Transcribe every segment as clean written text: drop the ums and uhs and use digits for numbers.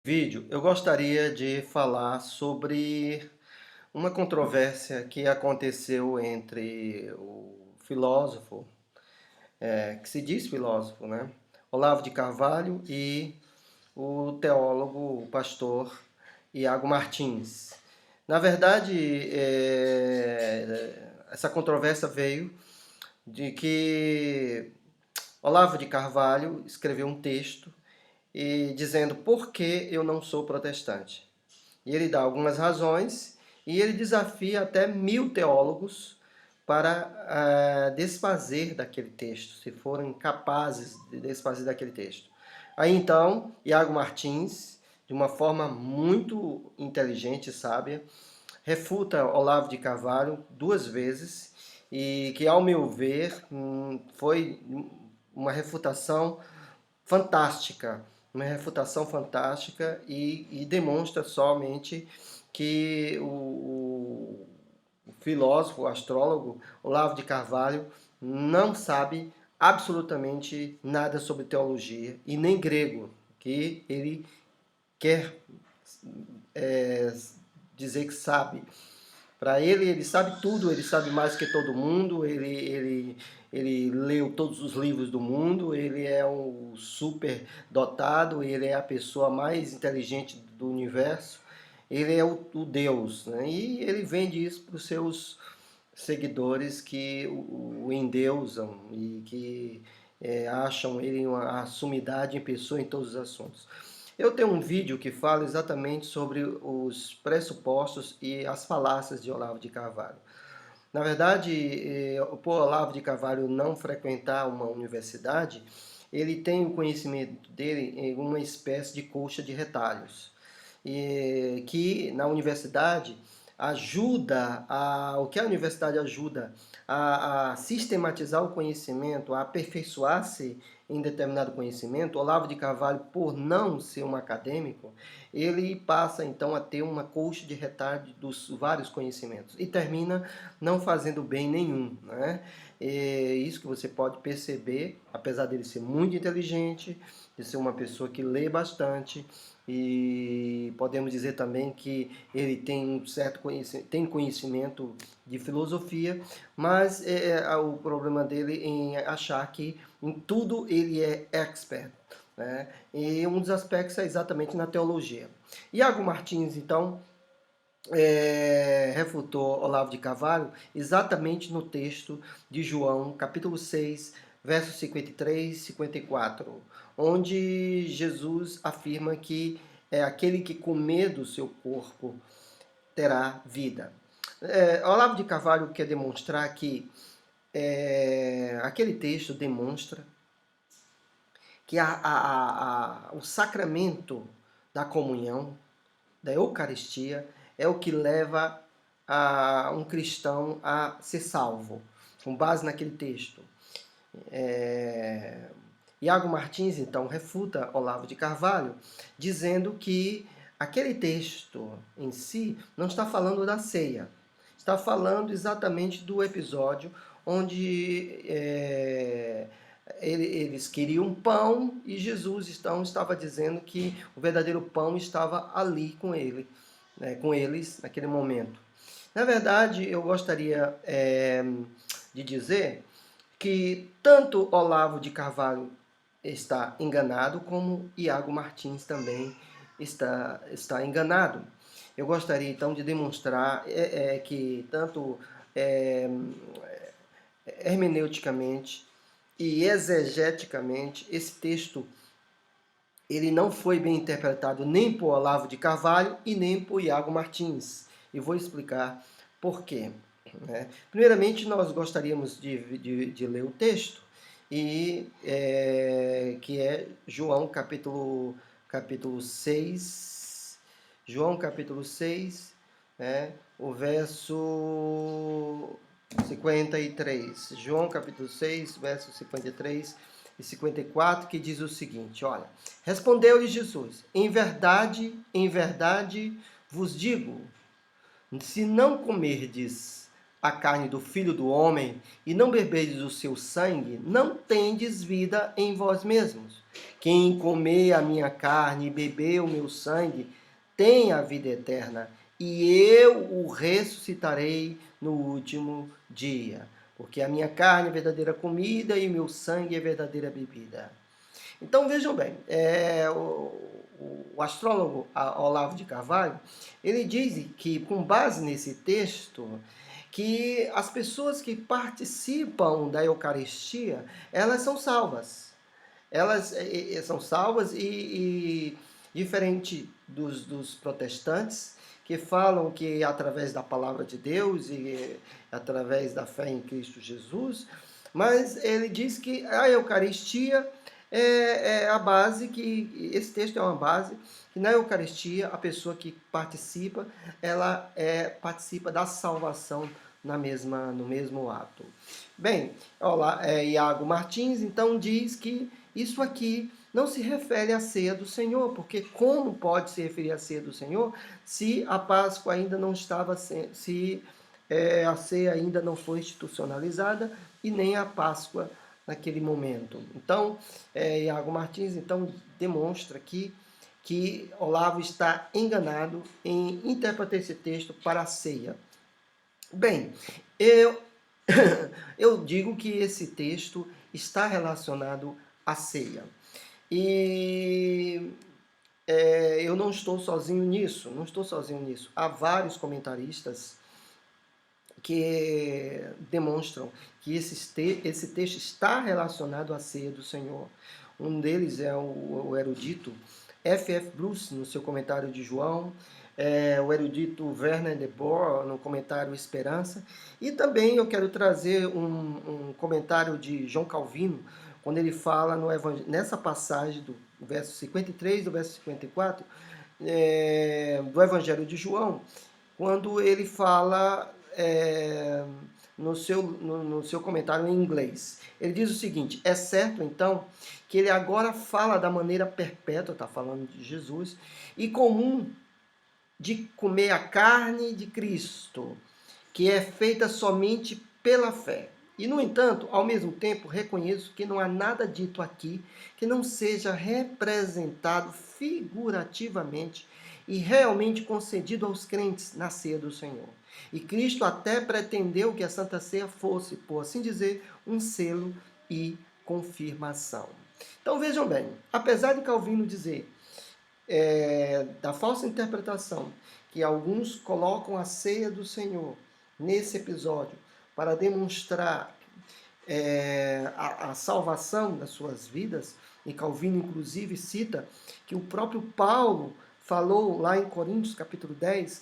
Vídeo, eu gostaria de falar sobre uma controvérsia que aconteceu entre o filósofo, que se diz filósofo, né? Olavo de Carvalho e o teólogo, o pastor Iago Martins. Na verdade, essa controvérsia veio de que Olavo de Carvalho escreveu um texto dizendo por que eu não sou protestante. E ele dá algumas razões e ele desafia até 1000 teólogos para desfazer daquele texto, se forem capazes de desfazer daquele texto. Aí então, Iago Martins, de uma forma muito inteligente e sábia, refuta Olavo de Carvalho 2 vezes e que, ao meu ver, foi uma refutação fantástica, uma refutação fantástica e demonstra somente que o filósofo, o astrólogo Olavo de Carvalho não sabe absolutamente nada sobre teologia e nem grego, que ele quer é, dizer que sabe. Para ele sabe tudo, ele sabe mais que todo mundo, ele leu todos os livros do mundo, ele é um super dotado, ele é a pessoa mais inteligente do universo, ele é o Deus, né? E ele vende isso para os seus seguidores que o endeusam e que acham ele uma sumidade em pessoa em todos os assuntos. Eu tenho um vídeo que fala exatamente sobre os pressupostos e as falácias de Olavo de Carvalho. Na verdade, por Olavo de Carvalho não frequentar uma universidade, ele tem o conhecimento dele em uma espécie de coxa de retalhos, que na universidade o que a universidade ajuda a sistematizar o conhecimento, a aperfeiçoar-se em determinado conhecimento. Olavo de Carvalho, por não ser um acadêmico, ele passa então a ter uma coxa de retalho dos vários conhecimentos e termina não fazendo bem nenhum, né? É isso que você pode perceber, apesar dele ser muito inteligente, de ser uma pessoa que lê bastante, e podemos dizer também que ele tem um certo conhecimento de filosofia, mas o problema dele em achar que em tudo ele é expert, né? E um dos aspectos é exatamente na teologia. Iago Martins, então, refutou Olavo de Carvalho exatamente no texto de João, capítulo 6, versos 53 e 54, onde Jesus afirma que aquele que comer do seu corpo terá vida. Olavo de Carvalho quer demonstrar que aquele texto demonstra que o sacramento da comunhão, da Eucaristia, é o que leva um cristão a ser salvo, com base naquele texto. Iago Martins, então, refuta Olavo de Carvalho, dizendo que aquele texto em si não está falando da ceia, está falando exatamente do episódio onde eles queriam pão e Jesus então estava dizendo que o verdadeiro pão estava ali com ele, né, com eles naquele momento. Na verdade, eu gostaria de dizer que tanto Olavo de Carvalho está enganado, como Iago Martins também está enganado. Eu gostaria então de demonstrar que tanto hermeneuticamente e exegeticamente esse texto ele não foi bem interpretado nem por Olavo de Carvalho e nem por Iago Martins. E vou explicar por quê. Né? Primeiramente, nós gostaríamos de ler o texto, que é João capítulo 6, João capítulo 6, né? O verso 53. João capítulo 6, versos 53 e 54, que diz o seguinte, olha: respondeu-lhe Jesus: em verdade vos digo, se não comerdes a carne do Filho do Homem e não beberdes o seu sangue, não tendes vida em vós mesmos. Quem comer a minha carne e beber o meu sangue tem a vida eterna, e eu o ressuscitarei no último dia. Porque a minha carne é verdadeira comida e o meu sangue é verdadeira bebida. Então vejam bem, o astrólogo Olavo de Carvalho, ele diz que, com base nesse texto, que as pessoas que participam da Eucaristia, elas são salvas. Elas são salvas e diferente dos protestantes, que falam que através da palavra de Deus e através da fé em Cristo Jesus, mas ele diz que a Eucaristia é a base, que esse texto é uma base, que na Eucaristia a pessoa que participa, ela participa da salvação no mesmo ato. Bem, olá, Iago Martins então diz que isso aqui não se refere à ceia do Senhor, porque como pode se referir à ceia do Senhor se a Páscoa ainda não estava, se a ceia ainda não foi institucionalizada e nem a Páscoa naquele momento. Então, Iago Martins então demonstra aqui que Olavo está enganado em interpretar esse texto para a ceia. Bem, eu, eu digo que esse texto está relacionado à ceia. E eu não estou sozinho nisso, Há vários comentaristas que demonstram que esse texto está relacionado à ceia do Senhor. Um deles é o erudito F.F. Bruce, no seu comentário de João, o erudito Werner de Boer, no comentário Esperança, e também eu quero trazer um comentário de João Calvino, quando ele fala nessa passagem do verso 53, do verso 54, do Evangelho de João, quando ele fala no seu comentário em inglês. Ele diz o seguinte: é certo então que ele agora fala da maneira perpétua, está falando de Jesus, e comum de comer a carne de Cristo, que é feita somente pela fé. E, no entanto, ao mesmo tempo, reconheço que não há nada dito aqui que não seja representado figurativamente e realmente concedido aos crentes na ceia do Senhor. E Cristo até pretendeu que a Santa Ceia fosse, por assim dizer, um selo e confirmação. Então vejam bem, apesar de Calvino dizer da falsa interpretação que alguns colocam a ceia do Senhor nesse episódio para demonstrar a salvação das suas vidas, e Calvino inclusive cita que o próprio Paulo falou lá em Coríntios capítulo 10,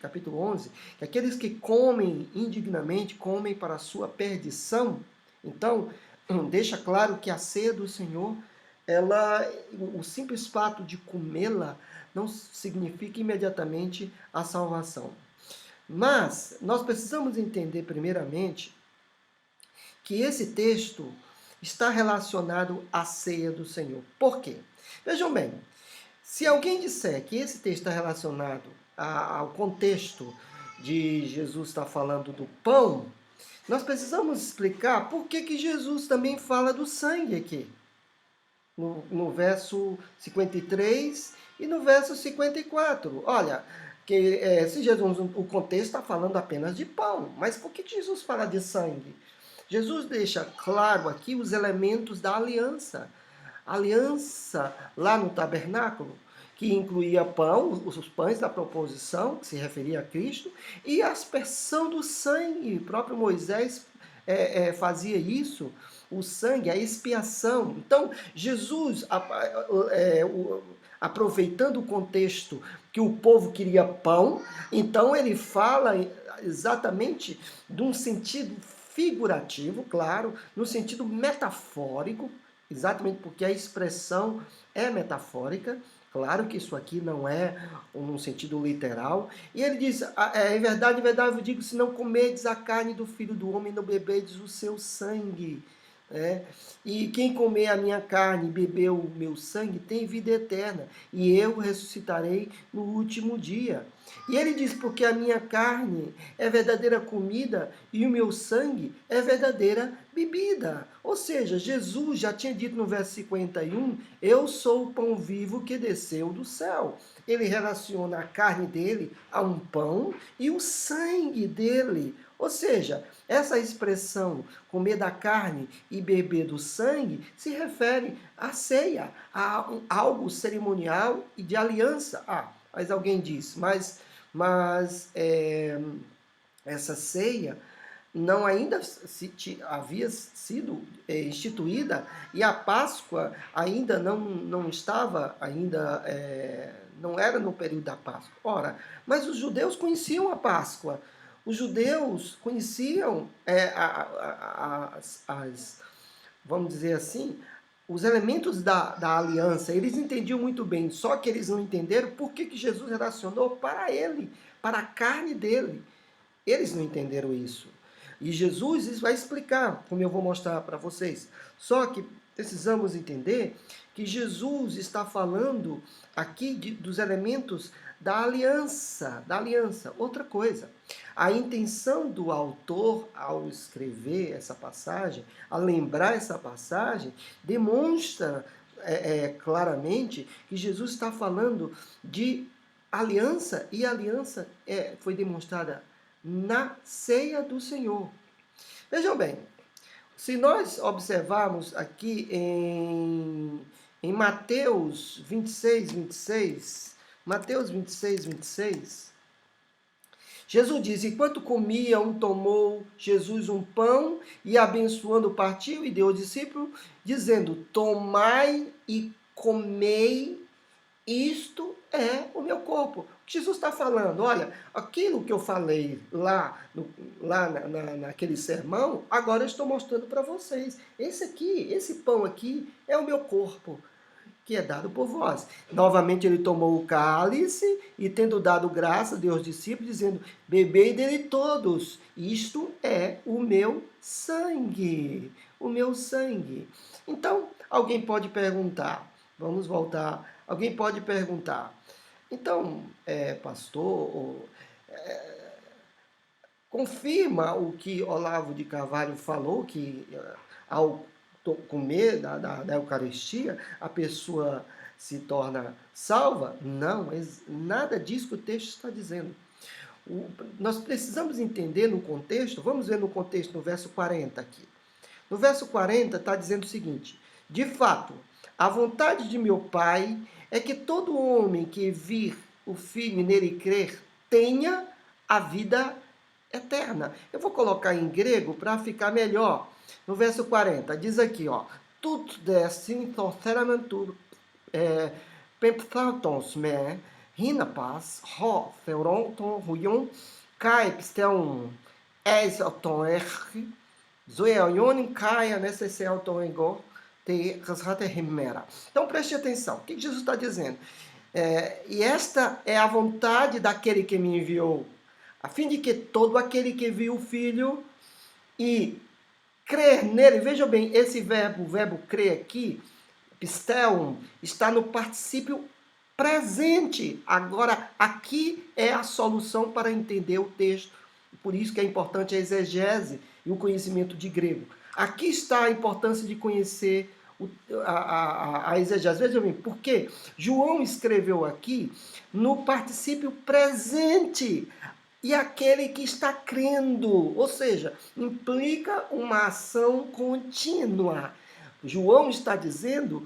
capítulo 11, que aqueles que comem indignamente comem para a sua perdição. Então, deixa claro que a ceia do Senhor, o simples fato de comê-la não significa imediatamente a salvação. Mas nós precisamos entender primeiramente que esse texto está relacionado à ceia do Senhor. Por quê? Vejam bem, se alguém disser que esse texto está relacionado ao contexto de Jesus estar falando do pão, nós precisamos explicar por que Jesus também fala do sangue aqui. No verso 53 e no verso 54. Olha, se Jesus, o contexto está falando apenas de pão, mas por que Jesus fala de sangue? Jesus deixa claro aqui os elementos da aliança. A aliança lá no tabernáculo, que incluía pão, os pães da proposição, que se referia a Cristo, e a aspersão do sangue. O próprio Moisés fazia isso, o sangue, a expiação. Então, Jesus, aproveitando o contexto que o povo queria pão, então ele fala exatamente de um sentido figurativo, claro, no sentido metafórico, exatamente porque a expressão é metafórica. Claro que isso aqui não é num sentido literal. E ele diz, em verdade, eu digo, se não comerdes a carne do Filho do Homem, não beberdes o seu sangue. E quem comer a minha carne e beber o meu sangue tem vida eterna, e eu ressuscitarei no último dia. E ele diz, porque a minha carne é verdadeira comida e o meu sangue é verdadeira bebida. Ou seja, Jesus já tinha dito no verso 51, eu sou o pão vivo que desceu do céu. Ele relaciona a carne dele a um pão e o sangue dele. Ou seja, essa expressão comer da carne e beber do sangue se refere à ceia, a algo cerimonial e de aliança. Mas alguém diz, essa ceia não ainda havia sido instituída e a Páscoa ainda não estava, não era no período da Páscoa. Ora, mas os judeus conheciam a Páscoa, os judeus conheciam vamos dizer assim, os elementos da aliança, eles entendiam muito bem, só que eles não entenderam por que Jesus relacionou para ele, para a carne dele. Eles não entenderam isso. E Jesus vai explicar, como eu vou mostrar para vocês. Só que precisamos entender que Jesus está falando aqui dos elementos da aliança, Outra coisa, a intenção do autor ao escrever essa passagem, a lembrar essa passagem, demonstra claramente que Jesus está falando de aliança, e a aliança foi demonstrada na ceia do Senhor. Vejam bem, se nós observarmos aqui em Mateus 26, Jesus diz, enquanto comiam, tomou Jesus um pão e abençoando partiu e deu ao discípulo, dizendo, tomai e comei, isto é o meu corpo. O que Jesus está falando, olha, aquilo que eu falei naquele sermão, agora eu estou mostrando para vocês. Esse pão aqui é o meu corpo, que é dado por vós. Novamente ele tomou o cálice e tendo dado graça, deu aos discípulos, dizendo, bebei dele todos, isto é o meu sangue. O meu sangue. Então, alguém pode perguntar, vamos voltar, alguém pode perguntar, então, pastor, confirma o que Olavo de Carvalho falou, que ao comer da Eucaristia, a pessoa se torna salva? Não, nada disso que o texto está dizendo. Nós precisamos entender no contexto, vamos ver no contexto, no verso 40 aqui. No verso 40 está dizendo o seguinte, de fato, a vontade de meu Pai é que todo homem que vir o Filho nele crer tenha a vida eterna. Eu vou colocar em grego para ficar melhor. No verso 40, diz aqui, ó, tut destin thortheramen pempthatons me hinapas ho theuronton huion kai psteon eis auton erch zoeionin kai necesse auton ego te rasrate himera. Então preste atenção, o que Jesus está dizendo? E esta é a vontade daquele que me enviou, a fim de que todo aquele que viu o Filho e crer nele, veja bem, esse verbo, o verbo crer aqui, pisteum, está no particípio presente. Agora, aqui é a solução para entender o texto. Por isso que é importante a exegese e o conhecimento de grego. Aqui está a importância de conhecer a exegese. Veja bem, por quê? João escreveu aqui no particípio presente. E aquele que está crendo, ou seja, implica uma ação contínua. João está dizendo,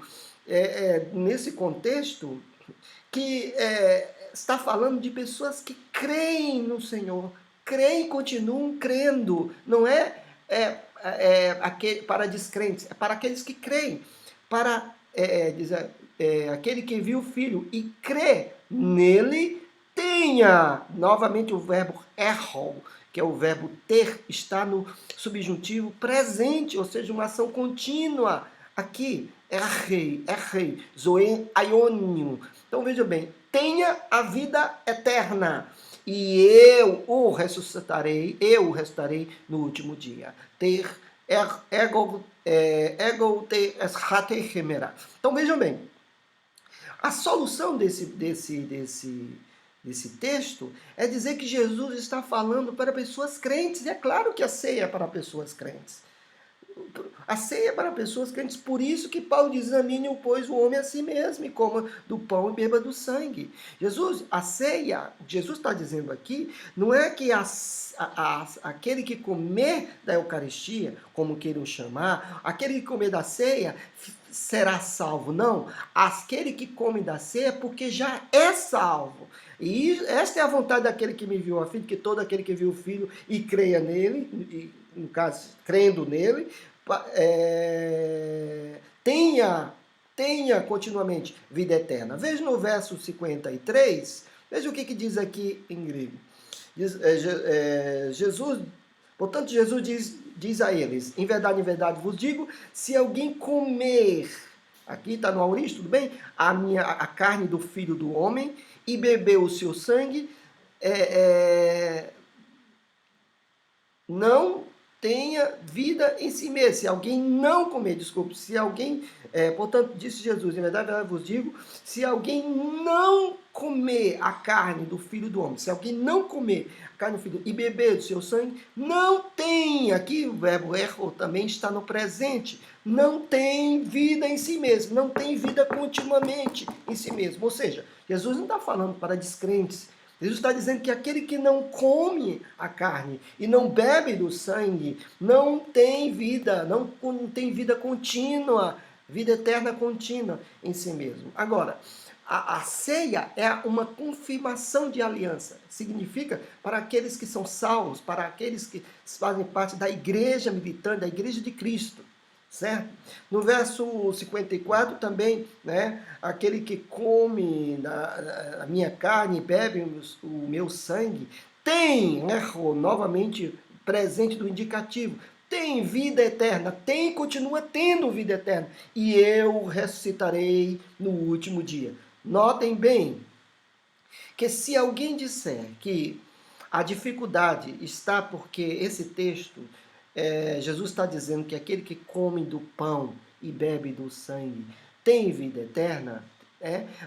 nesse contexto, que está falando de pessoas que creem no Senhor, creem e continuam crendo. Não para descrentes, é para aqueles que creem, para aquele que viu o Filho e crê nele, tenha, novamente o verbo erro, que é o verbo ter, está no subjuntivo presente, ou seja, uma ação contínua. Aqui, errei, zoe aionium. Então veja bem, tenha a vida eterna, e eu o ressuscitarei no último dia. Ter ego te esrate chimera. Então vejam bem, a solução desse texto é dizer que Jesus está falando para pessoas crentes, e é claro que a ceia é para pessoas crentes. A ceia é para pessoas crentes, por isso que Paulo diz: examine, pois, o homem a si mesmo, e coma do pão e beba do sangue. A ceia, Jesus está dizendo aqui, não é que aquele que comer da Eucaristia, como queiram chamar, aquele que comer da ceia será salvo. Não, aquele que come da ceia porque já é salvo. E esta é a vontade daquele que me enviou, a fim de que todo aquele que viu o Filho e creia nele, no caso, crendo nele, tenha continuamente vida eterna. Veja no verso 53, veja o que diz aqui em grego. Jesus, portanto, Jesus diz a eles: em verdade vos digo, se alguém comer, aqui está no aurista, tudo bem? A carne do Filho do Homem e beber o seu sangue, não tenha vida em si mesmo. Se alguém não comer, desculpe, se alguém, portanto, disse Jesus, em verdade vos digo, se alguém não comer a carne do Filho do Homem, se alguém não comer a carne do Filho e beber do seu sangue, não tem, aqui o verbo erro também está no presente, não tem vida em si mesmo, não tem vida continuamente em si mesmo. Ou seja, Jesus não está falando para descrentes. Jesus está dizendo que aquele que não come a carne e não bebe do sangue não tem vida, não tem vida contínua, vida eterna contínua em si mesmo. Agora, a ceia é uma confirmação de aliança. Significa para aqueles que são salvos, para aqueles que fazem parte da igreja militante, da igreja de Cristo. Certo? No verso 54 também, né, aquele que come a minha carne e bebe o meu sangue, tem, né, novamente, presente do indicativo, tem vida eterna, continua tendo vida eterna, e eu ressuscitarei no último dia. Notem bem, que se alguém disser que a dificuldade está porque esse texto, Jesus está dizendo que aquele que come do pão e bebe do sangue tem vida eterna,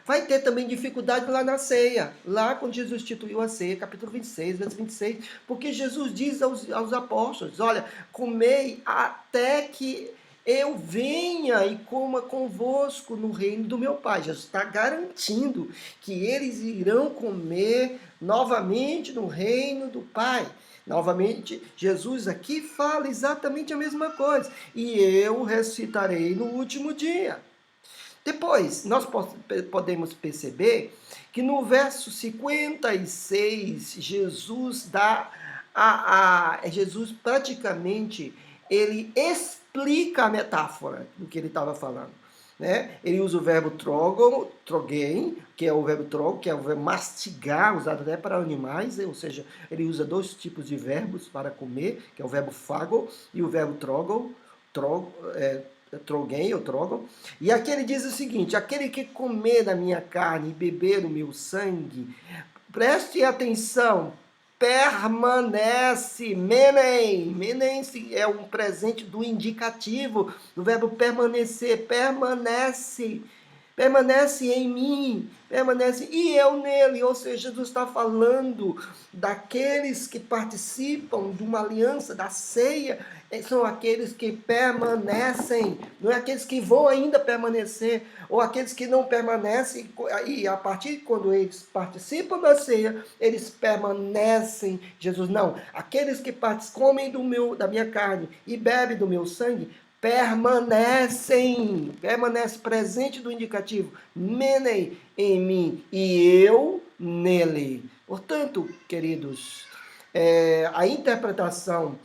vai ter também dificuldade lá na ceia, lá quando Jesus instituiu a ceia, capítulo 26, verso 26, porque Jesus diz aos apóstolos: olha, comei até que eu venha e coma convosco no reino do meu Pai. Jesus está garantindo que eles irão comer novamente no reino do Pai. Novamente, Jesus aqui fala exatamente a mesma coisa. E eu ressuscitarei no último dia. Depois, nós podemos perceber que no verso 56, Jesus Jesus praticamente, ele explica a metáfora do que ele estava falando. Né? Ele usa o verbo troguem, que é o verbo trogo, que é o verbo mastigar, usado até para animais, ou seja, ele usa dois tipos de verbos para comer, que é o verbo fago e o verbo troguem ou trogam. E aqui ele diz o seguinte: aquele que comer da minha carne e beber o meu sangue, preste atenção, permanece, menem é um presente do indicativo, do verbo permanecer, permanece em mim, permanece, e eu nele. Ou seja, Jesus está falando daqueles que participam de uma aliança, da ceia, são aqueles que permanecem, não é aqueles que vão ainda permanecer, ou aqueles que não permanecem, e a partir de quando eles participam da ceia, eles permanecem. Jesus, não, aqueles que comem da minha carne e bebem do meu sangue, permanece presente do indicativo, menei em mim e eu nele. Portanto, queridos, a interpretação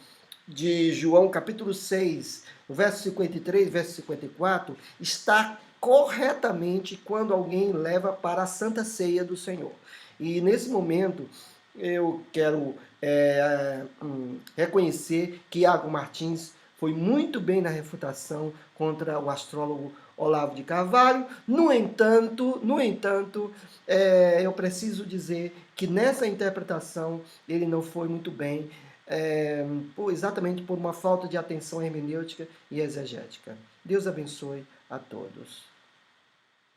de João capítulo 6, verso 53, verso 54, está corretamente quando alguém leva para a Santa Ceia do Senhor. E nesse momento eu quero reconhecer que Iago Martins foi muito bem na refutação contra o astrólogo Olavo de Carvalho. No entanto, eu preciso dizer que nessa interpretação ele não foi muito bem, exatamente por uma falta de atenção hermenêutica e exegética. Deus abençoe a todos.